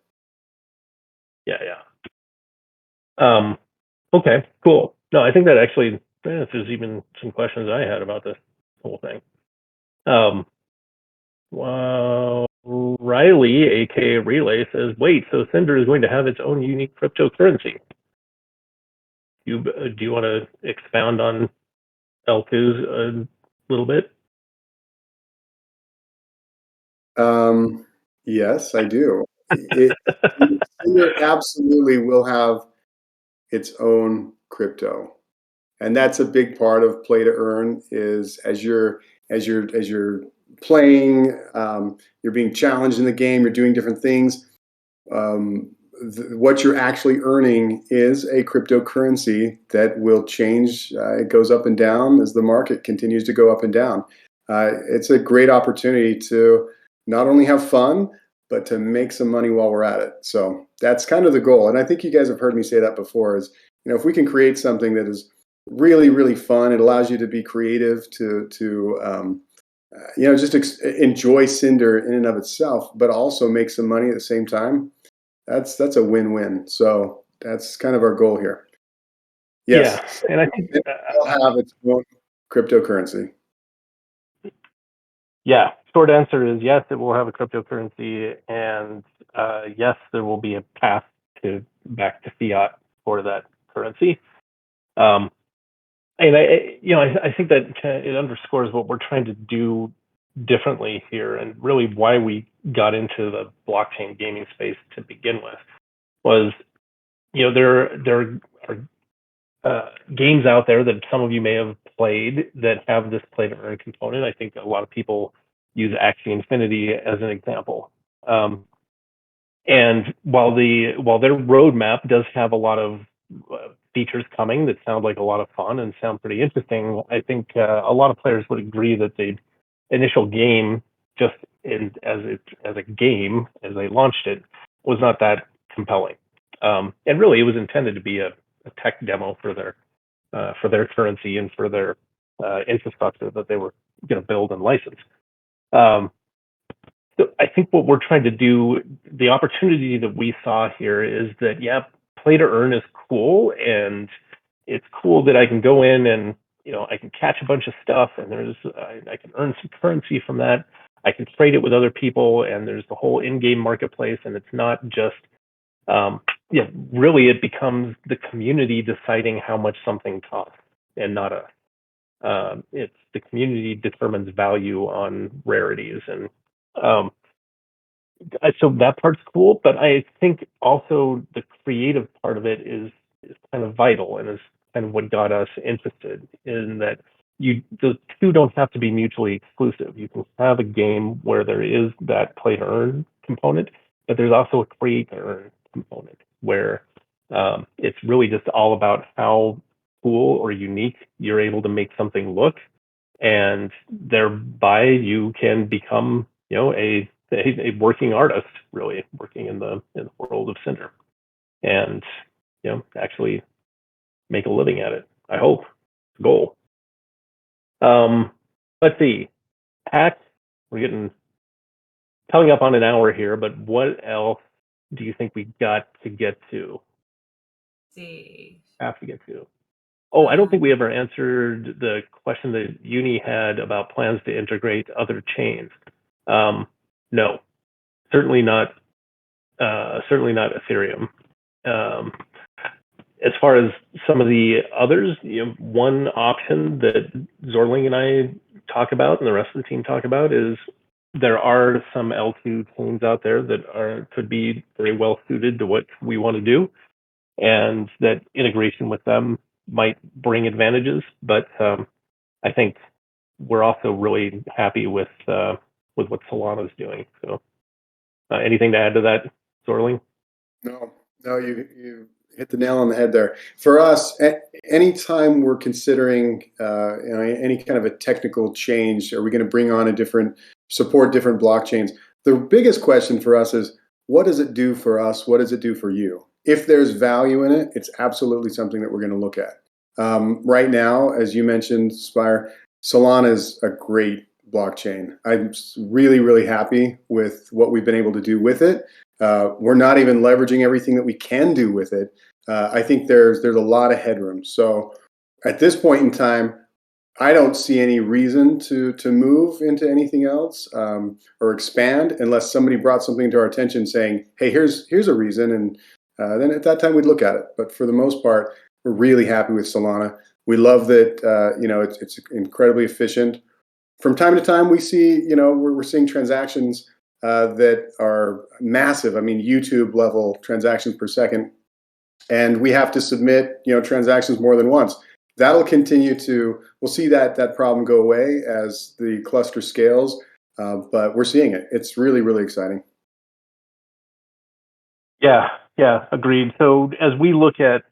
Yeah. Okay, cool. No, I think that actually answers even some questions I had about this whole thing. Well, Riley, aka Relay, says, "Wait, so Cinder is going to have its own unique cryptocurrency?" Do you want to expound on L2's a little bit? Yes, I do. Cinder absolutely will have its own crypto, and that's a big part of play to earn. Is as you're playing, you're being challenged in the game. You're doing different things. What you're actually earning is a cryptocurrency that will change. It goes up and down as the market continues to go up and down. It's a great opportunity to not only have fun, but to make some money while we're at it. So that's kind of the goal. And I think you guys have heard me say that before is, if we can create something that is really, really fun, it allows you to be creative, to just enjoy Cinder in and of itself, but also make some money at the same time. That's a win-win. So that's kind of our goal here. Yes. Yeah, and I think it'll have its own cryptocurrency. Yeah, short answer is yes, it will have a cryptocurrency, and yes, there will be a path back to fiat for that currency. And I think that it underscores what we're trying to do differently here, and really why we got into the blockchain gaming space to begin with was, there are games out there that some of you may have played that have this play to earn component. I think a lot of people use Axie Infinity as an example. And while their roadmap does have a lot of features coming that sound like a lot of fun and sound pretty interesting, I think a lot of players would agree that the initial game, just as a game, as they launched it, was not that compelling. And really, it was intended to be a tech demo for their currency and for their infrastructure that they were going to build and license. So I think what we're trying to do, the opportunity that we saw here is that, play to earn is cool, and it's cool that I can go in and I can catch a bunch of stuff, and I can earn some currency from that. I can trade it with other people, and there's the whole in-game marketplace, and it's not just really it becomes the community deciding how much something costs, and not us. it's the community determines value on rarities, and um, so that part's cool. But I think also the creative part of it is kind of vital, and is kind of what got us interested in that. The two don't have to be mutually exclusive. You can have a game where there is that play to earn component, but there's also a create to earn component where it's really just all about how cool or unique you're able to make something look, and thereby you can become, a working artist, really working in the world of Cinder, and actually make a living at it. I hope. Goal. Let's see. Pat, we're coming up on an hour here, but what else do you think we got to get to? See. Have to get to. Oh, I don't think we ever answered the question that Uni had about plans to integrate other chains. No, certainly not. Certainly not Ethereum. As far as some of the others, one option that Zorling and I talk about, and the rest of the team talk about, is there are some L2 chains out there that could be very well suited to what we want to do, and that integration with them might bring advantages. But I think we're also really happy with what Solana's doing. So, anything to add to that, Zorling? No, you hit the nail on the head there. For us, anytime we're considering any kind of a technical change, are we going to bring on support different blockchains? The biggest question for us is, what does it do for us? What does it do for you? If there's value in it, it's absolutely something that we're going to look at. Right now, as you mentioned, Spire, Solana is a great blockchain. I'm really, really happy with what we've been able to do with it. We're not even leveraging everything that we can do with it. I think there's a lot of headroom. So at this point in time, I don't see any reason to move into anything else or expand unless somebody brought something to our attention saying, hey, here's a reason. And then at that time we'd look at it. But for the most part, we're really happy with Solana. We love that, it's incredibly efficient. From time to time, we see, we're seeing transactions that are massive. I mean, YouTube level transactions per second. And we have to submit, transactions more than once. That'll continue we'll see that problem go away as the cluster scales. But we're seeing it. It's really, really exciting. Yeah, agreed. So as we look at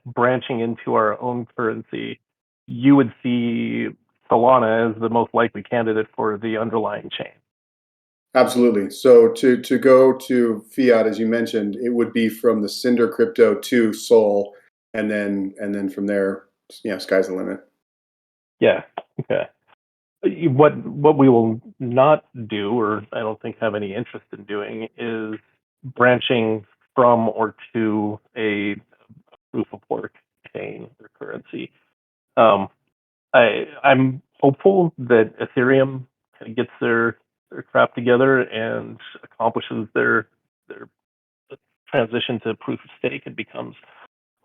branching into our own currency, you would see Solana as the most likely candidate for the underlying chain. Absolutely. So to go to fiat, as you mentioned, it would be from the Cinder crypto to Sol, and then from there, sky's the limit. Yeah. Okay. What we will not do, or I don't think have any interest in doing, is branching from or to a proof of work chain or currency. I'm hopeful that Ethereum kind of gets their crap together and accomplishes their transition to proof of stake and becomes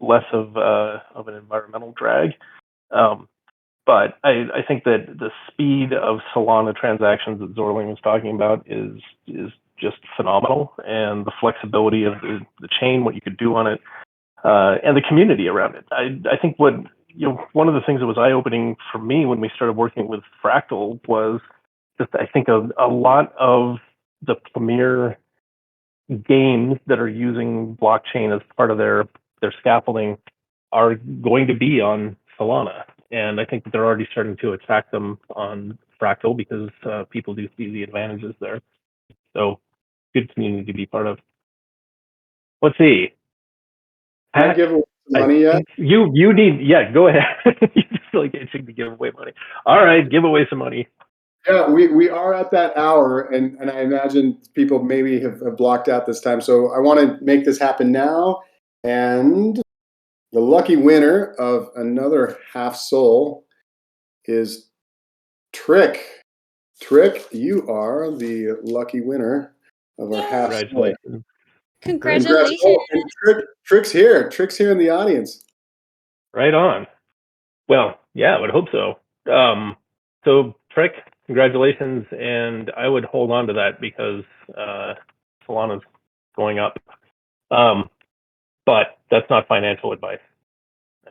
less of an environmental drag. But I think that the speed of Solana transactions that Zorling was talking about is just phenomenal, and the flexibility of the chain, what you could do on it, and the community around it. I think one of the things that was eye-opening for me when we started working with Fractal was just, I think, a lot of the premier games that are using blockchain as part of their scaffolding are going to be on Solana. And I think that they're already starting to attack them on Fractal because people do see the advantages there. So good community to be part of. Let's see. Can I give away money yet? You need, go ahead. You just like itching to give away money. All right, give away some money. Yeah, we are at that hour, and I imagine people maybe have blocked out this time. So I want to make this happen now. And the lucky winner of another half soul is Trick. Trick, you are the lucky winner of our half soul. Congratulations. Congratulations. And Trick's here. Trick's here in the audience. Right on. Well, yeah, I would hope so. So Trick, congratulations, and I would hold on to that because Solana's going up. But that's not financial advice.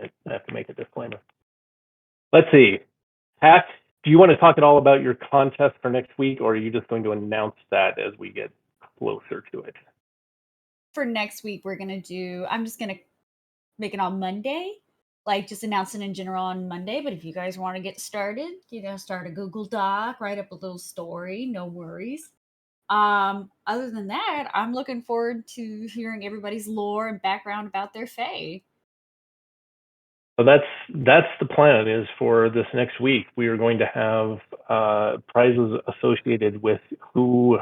I have to make a disclaimer. Let's see. Hack, do you want to talk at all about your contest for next week, or are you just going to announce that as we get closer to it? For next week, I'm just going to make it on Monday, like just announce it in general on Monday. But if you guys want to get started, start a Google Doc, write up a little story, no worries. Other than that, I'm looking forward to hearing everybody's lore and background about their fae. So that's the plan. Is for this next week we are going to have prizes associated with who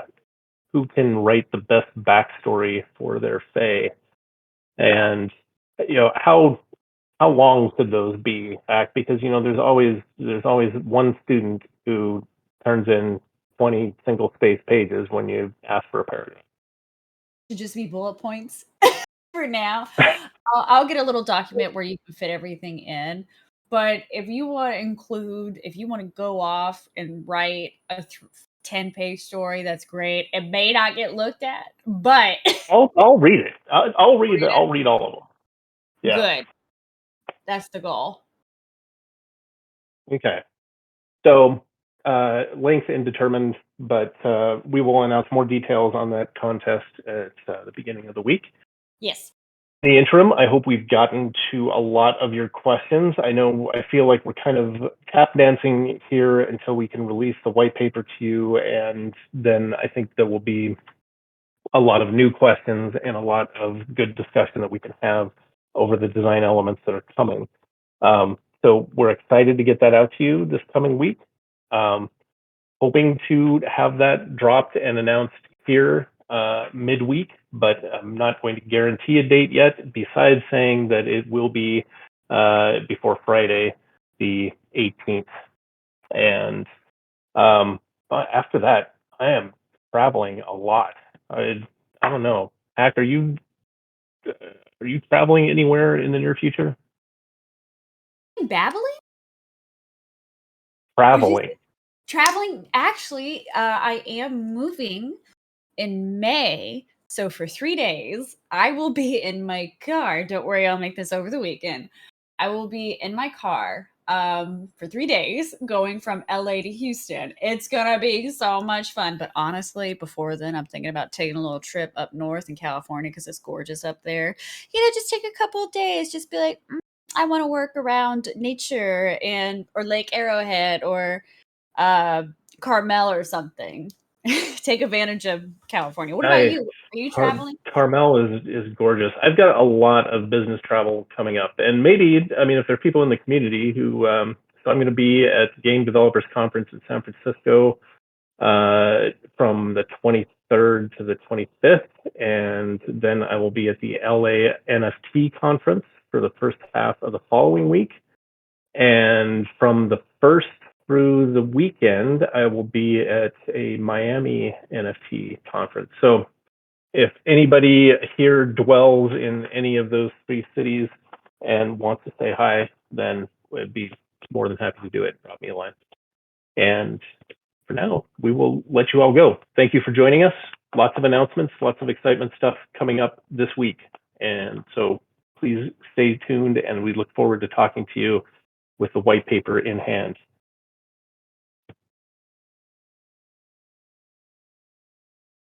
can write the best backstory for their fae, and how long could those be, because there's always one student who turns in 20 single space pages when you ask for a paragraph. Should just be bullet points for now. I'll get a little document where you can fit everything in. But if you want to go off and write a 10-page story, that's great. It may not get looked at, but I'll read it. I'll read all of them. Yeah. Good. That's the goal. Okay. So length indeterminate, but we will announce more details on that contest at the beginning of the week. Yes. In the interim, I hope we've gotten to a lot of your questions. I feel like we're kind of tap dancing here until we can release the white paper to you, and then I think there will be a lot of new questions and a lot of good discussion that we can have over the design elements that are coming. So we're excited to get that out to you this coming week. Hoping to have that dropped and announced here midweek, but I'm not going to guarantee a date yet, besides saying that it will be before Friday, the 18th. And after that, I am traveling a lot. I don't know. Hack, are you traveling anywhere in the near future? Babbling? Traveling. Actually, I am moving in May. So for 3 days, I will be in my car. Don't worry, I'll make this over the weekend. I will be in my car for 3 days going from LA to Houston. It's going to be so much fun. But honestly, before then, I'm thinking about taking a little trip up north in California because it's gorgeous up there. Just take a couple of days. Just be like, I want to work around nature or Lake Arrowhead or Carmel or something. Take advantage of California. What about you? Are you traveling? Carmel is gorgeous. I've got a lot of business travel coming up, and maybe, if there are people in the community who, so I'm going to be at Game Developers Conference in San Francisco from the 23rd to the 25th, and then I will be at the LA NFT conference for the first half of the following week, and from the 1st through the weekend, I will be at a Miami NFT conference. So if anybody here dwells in any of those 3 cities and wants to say hi, then I'd be more than happy to do it. Drop me a line. And for now, we will let you all go. Thank you for joining us. Lots of announcements, lots of excitement stuff coming up this week. And so please stay tuned, and we look forward to talking to you with the white paper in hand.